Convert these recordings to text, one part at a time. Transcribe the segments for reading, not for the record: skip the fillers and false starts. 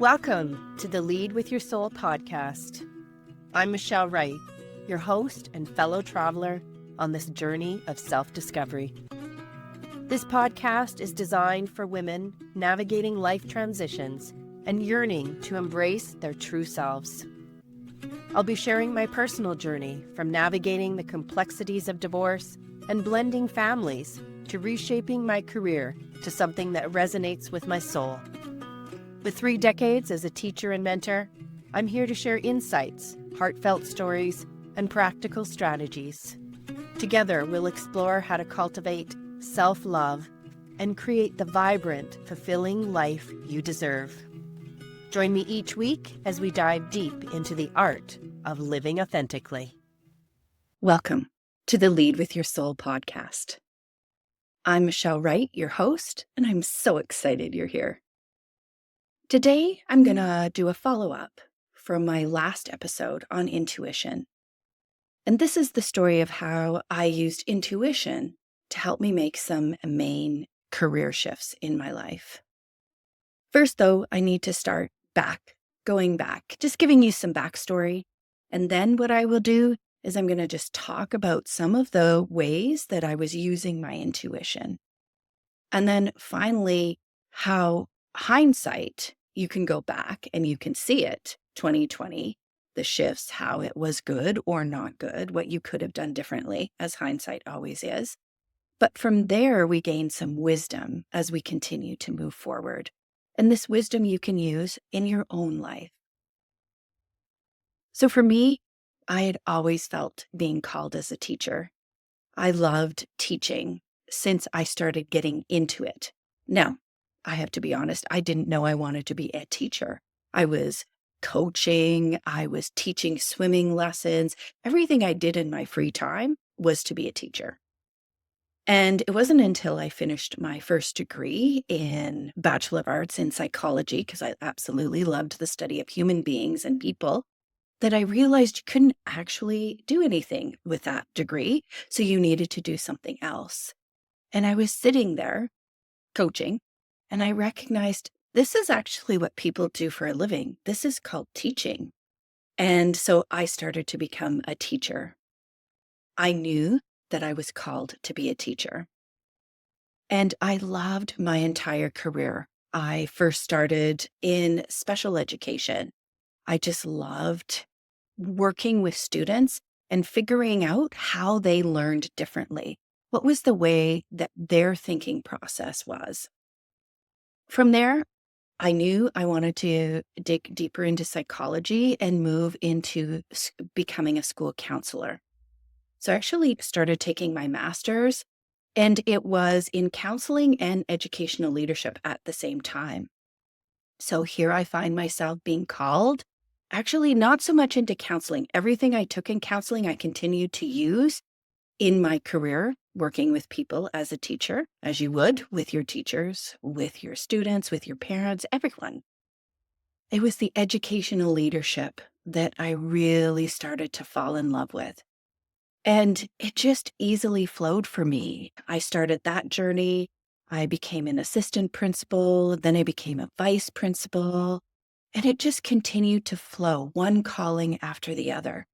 Welcome to the Lead with Your Soul podcast. I'm Michelle Wright, your host and fellow traveler on this journey of self-discovery. This podcast is designed for women navigating life transitions and yearning to embrace their true selves. I'll be sharing my personal journey from navigating the complexities of divorce and blending families to reshaping my career to something that resonates with my soul. With 3 decades as a teacher and mentor, I'm here to share insights, heartfelt stories, and practical strategies. Together, we'll explore how to cultivate self-love and create the vibrant, fulfilling life you deserve. Join me each week as we dive deep into the art of living authentically. Welcome to the Lead with Your Soul podcast. I'm Michelle Wright, your host, and I'm so excited you're here. Today, I'm going to do a follow-up from my last episode on intuition. And this is the story of how I used intuition to help me make some main career shifts in my life. First, though, I need to start going back, just giving you some backstory. And then what I will do is I'm going to just talk about some of the ways that I was using my intuition. And then finally, how hindsight, you can go back and you can see it, 2020, the shifts, how it was good or not good, what you could have done differently, as hindsight always is. But from there, we gain some wisdom as we continue to move forward. And this wisdom you can use in your own life. So for me, I had always felt being called as a teacher. I loved teaching since I started getting into it. Now, I have to be honest, I didn't know I wanted to be a teacher. I was coaching, I was teaching swimming lessons. Everything I did in my free time was to be a teacher. And it wasn't until I finished my first degree in Bachelor of Arts in Psychology, because I absolutely loved the study of human beings and people, that I realized you couldn't actually do anything with that degree, so you needed to do something else. And I was sitting there coaching, and I recognized this is actually what people do for a living. This is called teaching. And so I started to become a teacher. I knew that I was called to be a teacher. And I loved my entire career. I first started in special education. I just loved working with students and figuring out how they learned differently. What was the way that their thinking process was? From there, I knew I wanted to dig deeper into psychology and move into becoming a school counselor. So I actually started taking my master's, and it was in counseling and educational leadership at the same time. So here I find myself being called, actually not so much into counseling. Everything I took in counseling, I continued to use in my career, working with people as a teacher, as you would with your teachers, with your students, with your parents, everyone. It was the educational leadership that I really started to fall in love with. And it just easily flowed for me. I started that journey. I became an assistant principal, then I became a vice principal, and it just continued to flow, one calling after the other.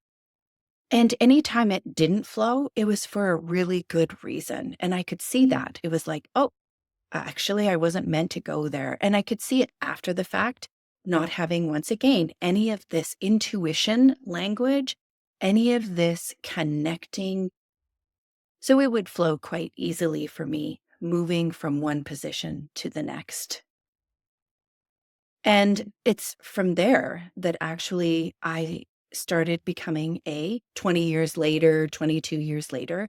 And anytime it didn't flow, it was for a really good reason. And I could see that. It was like, oh, actually, I wasn't meant to go there. And I could see it after the fact, not having, once again, any of this intuition language, any of this connecting. So it would flow quite easily for me, moving from one position to the next. And it's from there that actually I started becoming 20 years later, 22 years later,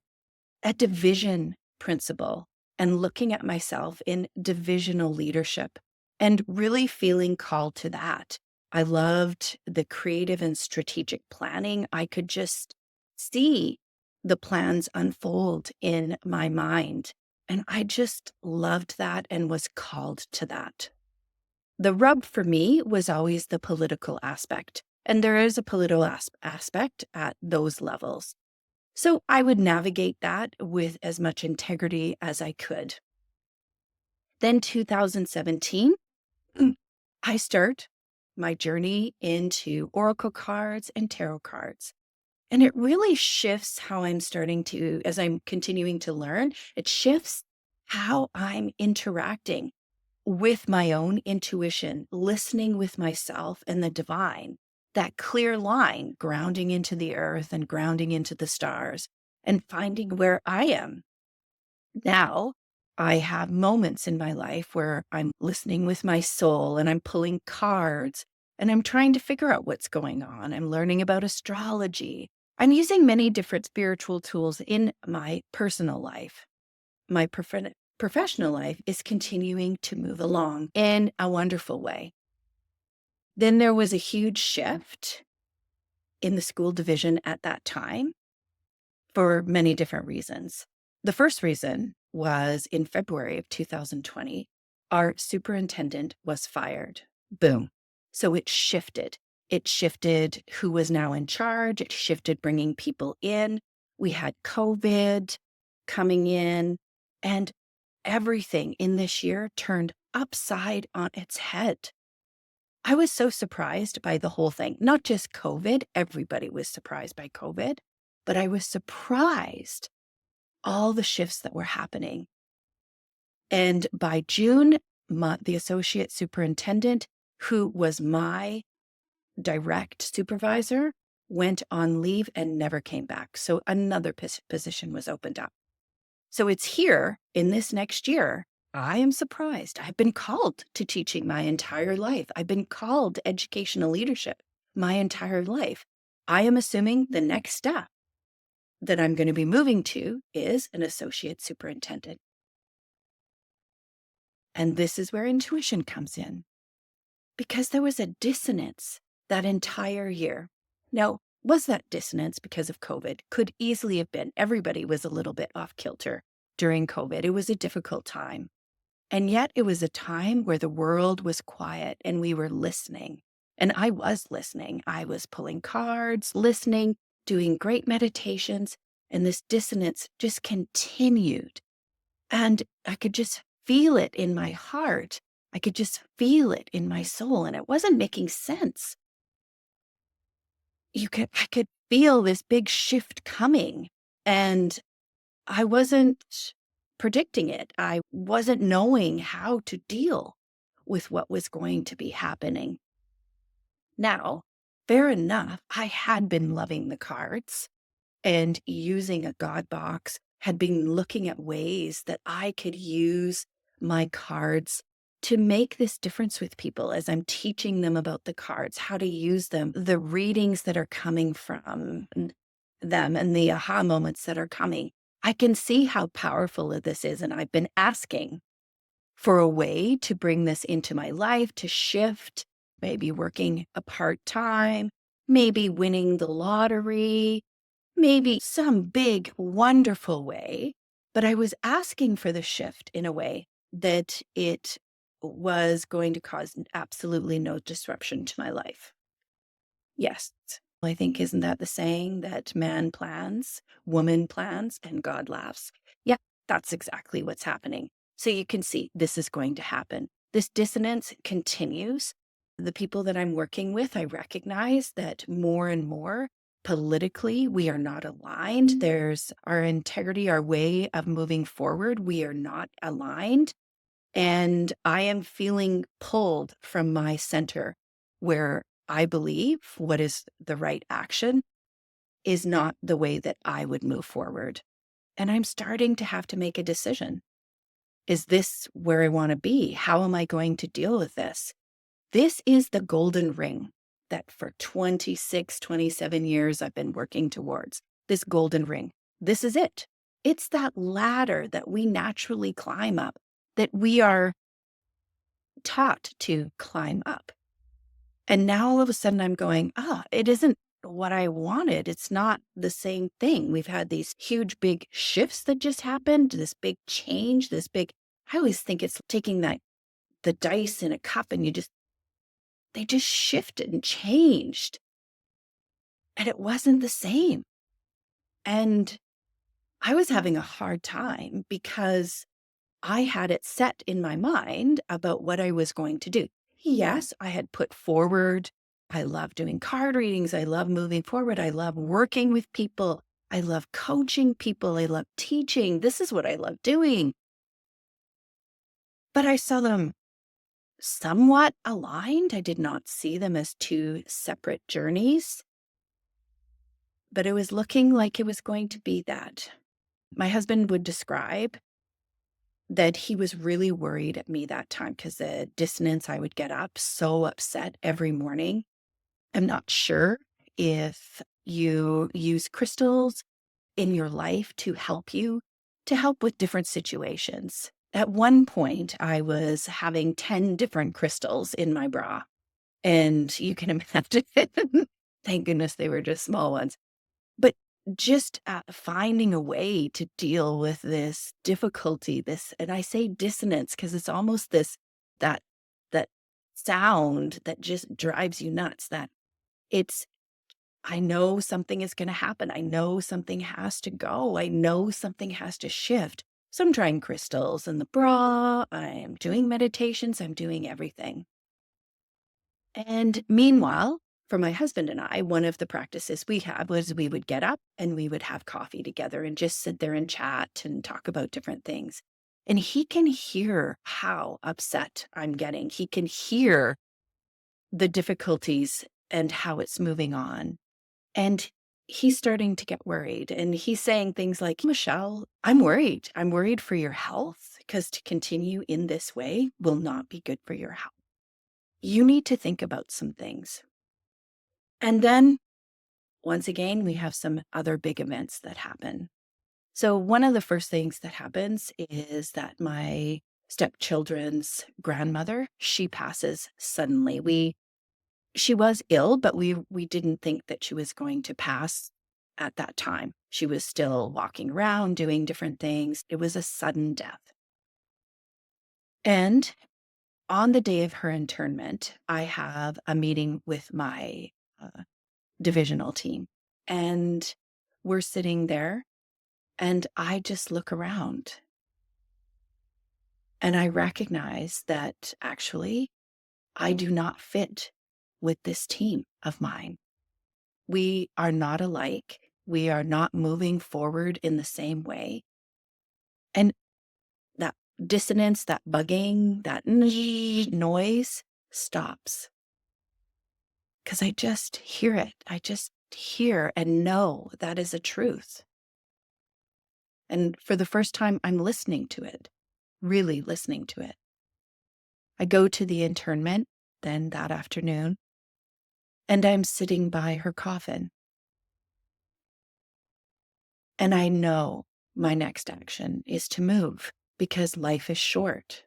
a division principal and looking at myself in divisional leadership and really feeling called to that. I loved the creative and strategic planning. I could just see the plans unfold in my mind. And I just loved that and was called to that. The rub for me was always the political aspect. And there is a political aspect at those levels. So I would navigate that with as much integrity as I could. Then 2017, I start my journey into oracle cards and tarot cards. And it really shifts how I'm starting to, as I'm continuing to learn, it shifts how I'm interacting with my own intuition, listening with myself and the divine, that clear line, grounding into the earth and grounding into the stars and finding where I am. Now, I have moments in my life where I'm listening with my soul and I'm pulling cards and I'm trying to figure out what's going on. I'm learning about astrology. I'm using many different spiritual tools in my personal life. My professional life is continuing to move along in a wonderful way. Then there was a huge shift in the school division at that time for many different reasons. The first reason was in February of 2020, our superintendent was fired. Boom. So it shifted. It shifted who was now in charge. It shifted bringing people in. We had COVID coming in, and everything in this year turned upside on its head. I was so surprised by the whole thing, not just COVID. Everybody was surprised by COVID, but I was surprised all the shifts that were happening. And by June, the associate superintendent, who was my direct supervisor, went on leave and never came back. So another position was opened up. So it's here in this next year. I am surprised. I've been called to teaching my entire life. I've been called to educational leadership my entire life. I am assuming the next step that I'm going to be moving to is an associate superintendent. And this is where intuition comes in, because there was a dissonance that entire year. Now, was that dissonance because of COVID? Could easily have been. Everybody was a little bit off kilter during COVID. It was a difficult time. And yet it was a time where the world was quiet and we were listening. And I was listening. I was pulling cards, listening, doing great meditations, and this dissonance just continued. And I could just feel it in my heart. I could just feel it in my soul, and it wasn't making sense. I could feel this big shift coming, and I wasn't predicting it. I wasn't knowing how to deal with what was going to be happening. Now, fair enough, I had been loving the cards and using a God box, had been looking at ways that I could use my cards to make this difference with people as I'm teaching them about the cards, how to use them, the readings that are coming from them and the aha moments that are coming. I can see how powerful this is, and I've been asking for a way to bring this into my life, to shift, maybe working a part-time, maybe winning the lottery, maybe some big, wonderful way. But I was asking for the shift in a way that it was going to cause absolutely no disruption to my life. Yes. I think, isn't that the saying that man plans, woman plans, and God laughs? Yeah, that's exactly what's happening. So you can see this is going to happen. This dissonance continues. The people that I'm working with, I recognize that more and more politically, we are not aligned. There's our integrity, our way of moving forward. We are not aligned. And I am feeling pulled from my center, where I believe what is the right action is not the way that I would move forward. And I'm starting to have to make a decision. Is this where I want to be? How am I going to deal with this? This is the golden ring that for 26, 27 years I've been working towards. This golden ring. This is it. It's that ladder that we naturally climb up, that we are taught to climb up. And now all of a sudden I'm going, it isn't what I wanted. It's not the same thing. We've had these huge, big shifts that just happened, this big change, I always think it's taking the dice in a cup and they just shifted and changed. And it wasn't the same. And I was having a hard time because I had it set in my mind about what I was going to do. yes, I had put forward, I love doing card readings. I love moving forward. I love working with people. I love coaching people. I love teaching. This is what I love doing. But I saw them somewhat aligned. I did not see them as two separate journeys, but it was looking like it was going to be that. My husband would describe that he was really worried at me that time because the dissonance, I would get up so upset every morning. I'm not sure if you use crystals in your life to help you, to help with different situations. At one point, I was having 10 different crystals in my bra. And you can imagine, thank goodness they were just small ones. But just finding a way to deal with this difficulty, and I say dissonance because it's almost that, that sound that just drives you nuts, that it's, I know something is going to happen. I know something has to go. I know something has to shift. So I'm trying crystals in the bra. I'm doing meditations. I'm doing everything. And meanwhile, for my husband and I, one of the practices we had was we would get up and we would have coffee together and just sit there and chat and talk about different things. And he can hear how upset I'm getting. He can hear the difficulties and how it's moving on. And he's starting to get worried. And he's saying things like, Michelle, I'm worried. I'm worried for your health because to continue in this way will not be good for your health. You need to think about some things. And then once again, we have some other big events that happen. So one of the first things that happens is that my stepchildren's grandmother, she passes suddenly. She was ill, but we didn't think that she was going to pass at that time. She was still walking around, doing different things. It was a sudden death. And on the day of her internment, I have a meeting with my divisional team. And we're sitting there, and I just look around. And I recognize that actually, I do not fit with this team of mine. We are not alike. We are not moving forward in the same way. And that dissonance, that bugging, that noise stops. Because I just hear it. I just hear and know that is a truth. And for the first time, I'm listening to it, really listening to it. I go to the internment then that afternoon, and I'm sitting by her coffin. And I know my next action is to move because life is short.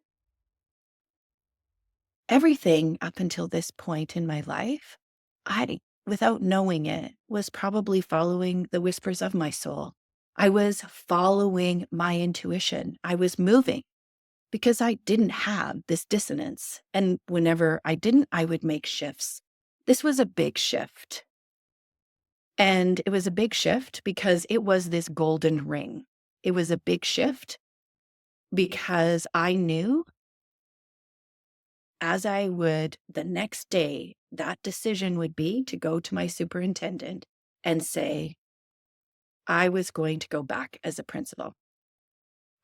Everything up until this point in my life, I, without knowing it, was probably following the whispers of my soul. I was following my intuition. I was moving because I didn't have this dissonance. And whenever I didn't, I would make shifts. This was a big shift. And it was a big shift because it was this golden ring. It was a big shift because I knew as I would the next day, that decision would be to go to my superintendent and say, I was going to go back as a principal.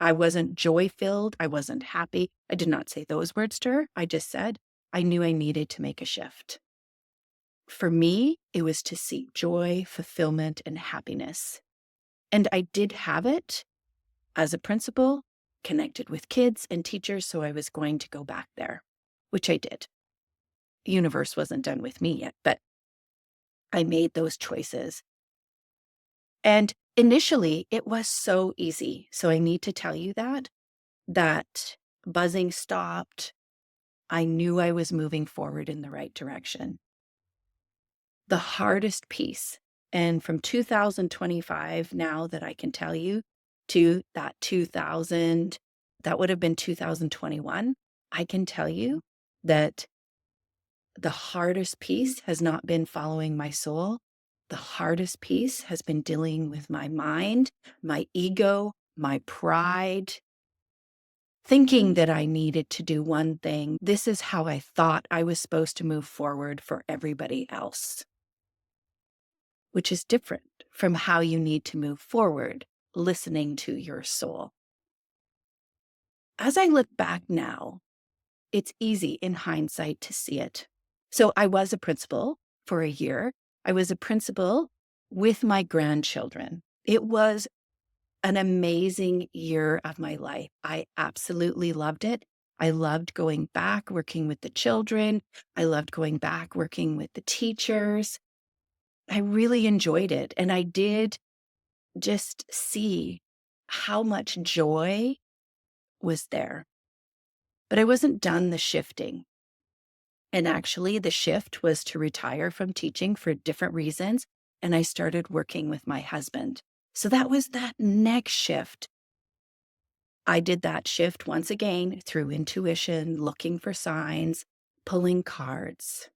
I wasn't joy-filled. I wasn't happy. I did not say those words to her. I just said I knew I needed to make a shift. For me, it was to seek joy, fulfillment, and happiness. And I did have it as a principal, connected with kids and teachers, so I was going to go back there, which I did. The universe wasn't done with me yet, but I made those choices. And initially, it was so easy. So I need to tell you that buzzing stopped. I knew I was moving forward in the right direction. The hardest piece, and from 2025 now that I can tell you to that 2000, that would have been 2021, I can tell you that the hardest piece has not been following my soul. The hardest piece has been dealing with my mind, my ego, my pride, thinking that I needed to do one thing. This is how I thought I was supposed to move forward for everybody else, which is different from how you need to move forward, listening to your soul. As I look back now, it's easy in hindsight to see it. So I was a principal for a year. I was a principal with my grandchildren. It was an amazing year of my life. I absolutely loved it. I loved going back, working with the children. I loved going back, working with the teachers. I really enjoyed it. And I did just see how much joy was there. But I wasn't done the shifting. And actually, the shift was to retire from teaching for different reasons. And I started working with my husband. So that was that next shift. I did that shift once again through intuition, looking for signs, pulling cards.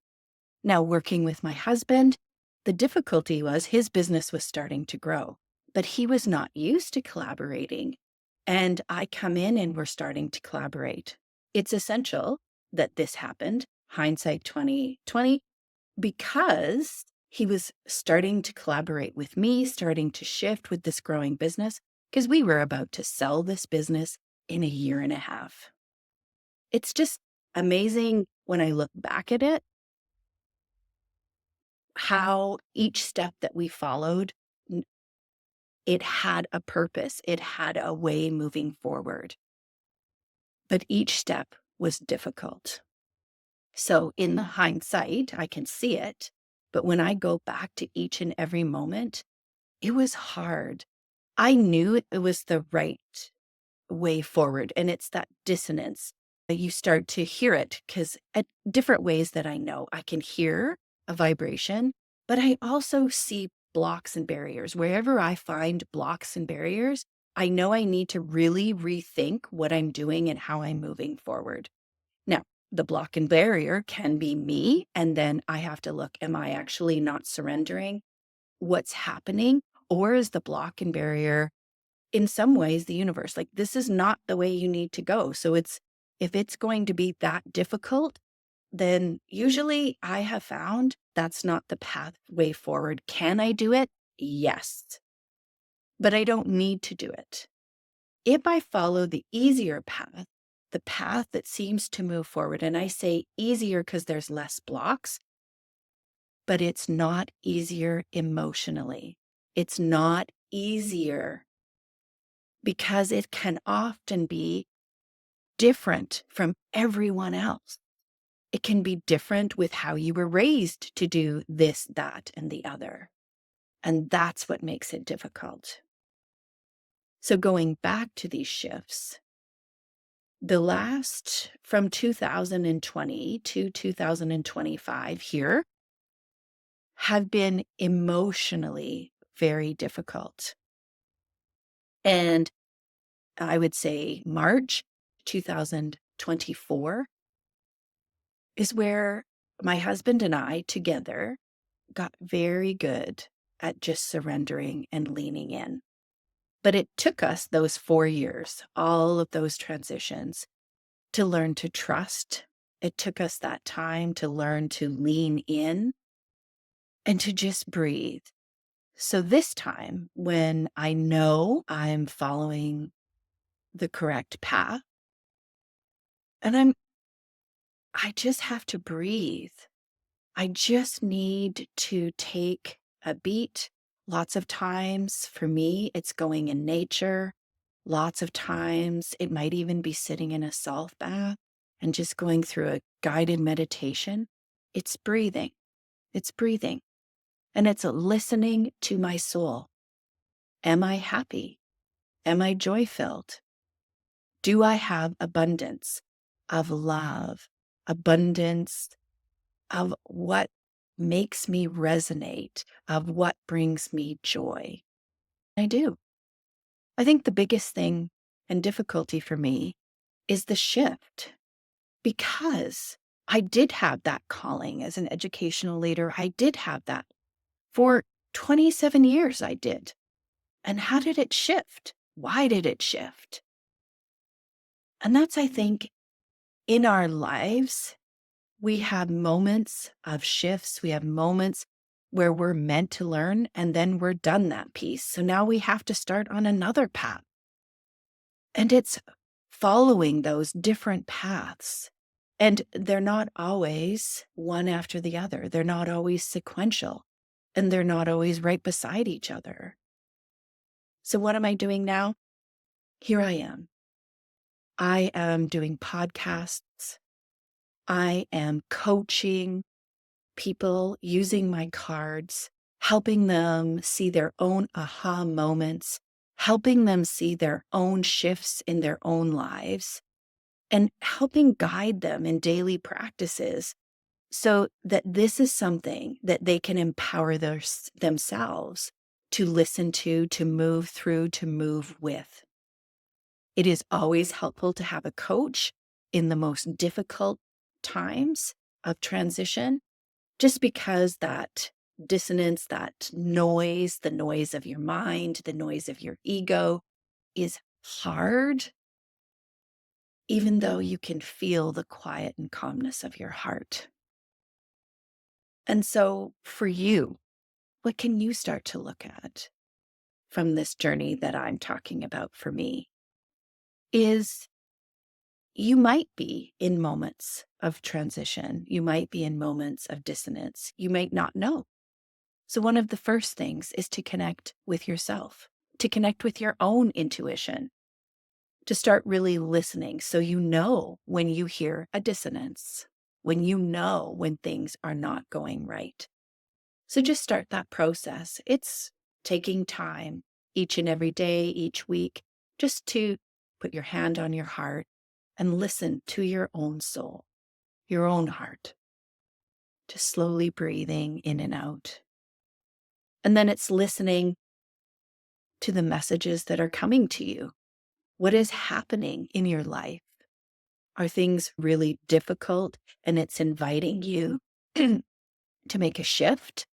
Now, working with my husband, the difficulty was his business was starting to grow, but he was not used to collaborating. And I come in and we're starting to collaborate. It's essential that this happened, hindsight 2020, because he was starting to collaborate with me, starting to shift with this growing business, because we were about to sell this business in a year and a half. It's just amazing when I look back at it, how each step that we followed, it had a purpose. It had a way moving forward. But each step was difficult. So in the hindsight, I can see it. But when I go back to each and every moment, it was hard. I knew it was the right way forward. And it's that dissonance. You start to hear it because at different ways that I know, I can hear a vibration, but I also see blocks and barriers. Wherever I find blocks and barriers, I know I need to really rethink what I'm doing and how I'm moving forward. Now, the block and barrier can be me, and then I have to look, am I actually not surrendering what's happening? Or is the block and barrier in some ways the universe? Like, this is not the way you need to go. So if it's going to be that difficult, then usually I have found that's not the pathway forward. Can I do it? Yes. But I don't need to do it. If I follow the easier path, the path that seems to move forward, and I say easier because there's less blocks, but it's not easier emotionally. It's not easier because it can often be different from everyone else. It can be different with how you were raised to do this, that, and the other. And that's what makes it difficult. So going back to these shifts, the last from 2020 to 2025 here have been emotionally very difficult. And I would say March 2024 is where my husband and I together got very good at just surrendering and leaning in. But it took us those 4 years, all of those transitions, to learn to trust. It took us that time to learn to lean in and to just breathe. So this time, when I know I'm following the correct path, and I just have to breathe. I just need to take a beat. Lots of times for me, it's going in nature. Lots of times it might even be sitting in a salt bath and just going through a guided meditation. It's breathing. It's breathing. And it's listening to my soul. Am I happy? Am I joy-filled? Do I have abundance of love, abundance of what makes me resonate, of what brings me joy? I do. I think the biggest thing and difficulty for me is the shift, because I did have that calling as an educational leader. I did have that for 27 years. I did. And how did it shift? Why did it shift? And that's, I think, in our lives, we have moments of shifts. We have moments where we're meant to learn, and then we're done that piece. So now we have to start on another path. And it's following those different paths. And they're not always one after the other. They're not always sequential, and they're not always right beside each other. So what am I doing now? Here I am. I am doing podcasts. I am coaching people using my cards, helping them see their own aha moments, helping them see their own shifts in their own lives, and helping guide them in daily practices so that this is something that they can empower themselves to listen to move through, to move with. It is always helpful to have a coach in the most difficult times of transition, just because that dissonance, that noise, the noise of your mind, the noise of your ego is hard, even though you can feel the quiet and calmness of your heart. And so for you, what can you start to look at from this journey that I'm talking about for me is you might be in moments of transition. You might be in moments of dissonance. You might not know. So one of the first things is to connect with yourself, to connect with your own intuition, to start really listening so you know when you hear a dissonance, when you know when things are not going right. So just start that process. It's taking time each and every day, each week, just to put your hand on your heart and listen to your own soul, your own heart, just slowly breathing in and out. And then it's listening to the messages that are coming to you. What is happening in your life? Are things really difficult and it's inviting you to make a shift?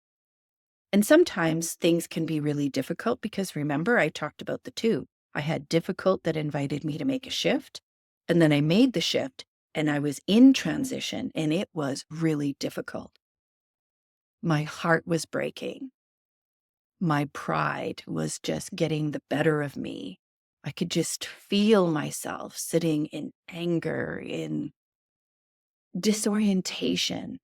And sometimes things can be really difficult because remember, I talked about the two. I had difficult that invited me to make a shift, and then I made the shift and I was in transition and it was really difficult. My heart was breaking. My pride was just getting the better of me. I could just feel myself sitting in anger, in disorientation.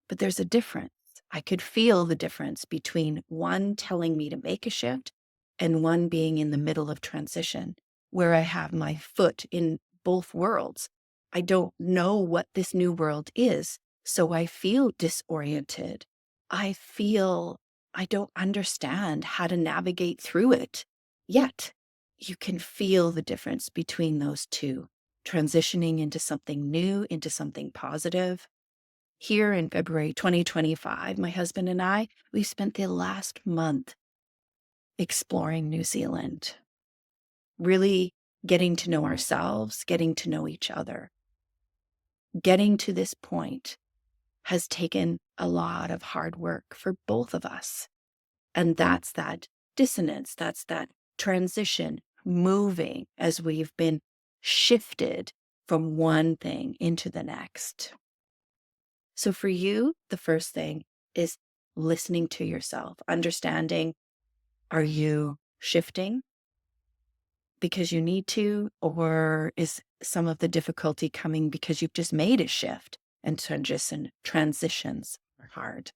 But there's a difference. I could feel the difference between one telling me to make a shift and one being in the middle of transition, where I have my foot in both worlds. I don't know what this new world is, so I feel disoriented. I feel I don't understand how to navigate through it. Yet, you can feel the difference between those two, transitioning into something new, into something positive. Here in February 2025, my husband and I, we spent the last month exploring New Zealand, really getting to know ourselves, getting to know each other. Getting to this point has taken a lot of hard work for both of us. And that's that dissonance, that's that transition, moving as we've been shifted from one thing into the next. So for you, the first thing is listening to yourself, understanding, are you shifting because you need to, or is some of the difficulty coming because you've just made a shift and transitions are hard?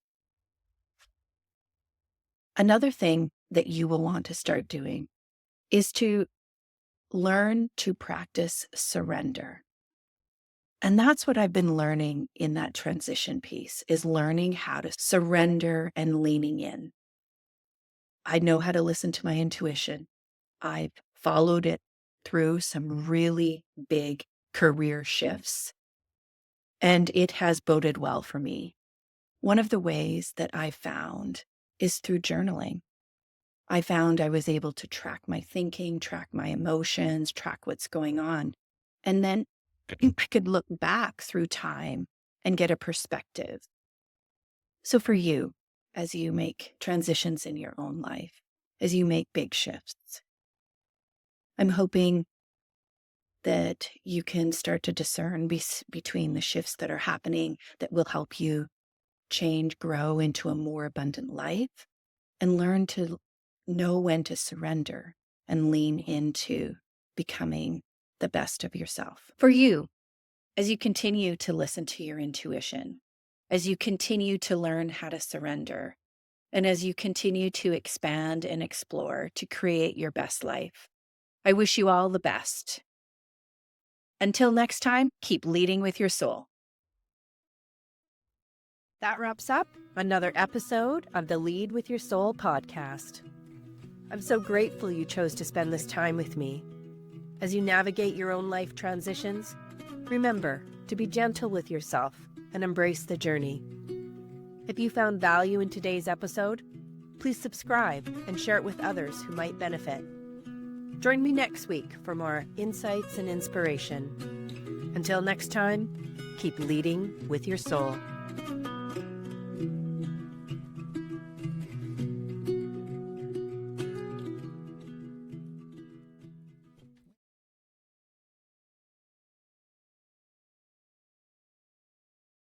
Another thing that you will want to start doing is to learn to practice surrender. And that's what I've been learning in that transition piece, is learning how to surrender and leaning in. I know how to listen to my intuition. I've followed it through some really big career shifts, and it has boded well for me. One of the ways that I found is through journaling. I found I was able to track my thinking, track my emotions, track what's going on. And then I could look back through time and get a perspective. So for you, as you make transitions in your own life, as you make big shifts, I'm hoping that you can start to discern between the shifts that are happening that will help you change, grow into a more abundant life, and learn to know when to surrender and lean into becoming the best of yourself. For you, as you continue to listen to your intuition, as you continue to learn how to surrender, and as you continue to expand and explore to create your best life, I wish you all the best. Until next time, keep leading with your soul. That wraps up another episode of the Lead with Your Soul podcast. I'm so grateful you chose to spend this time with me. As you navigate your own life transitions, remember to be gentle with yourself and embrace the journey. If you found value in today's episode, please subscribe and share it with others who might benefit. Join me next week for more insights and inspiration. Until next time, keep leading with your soul.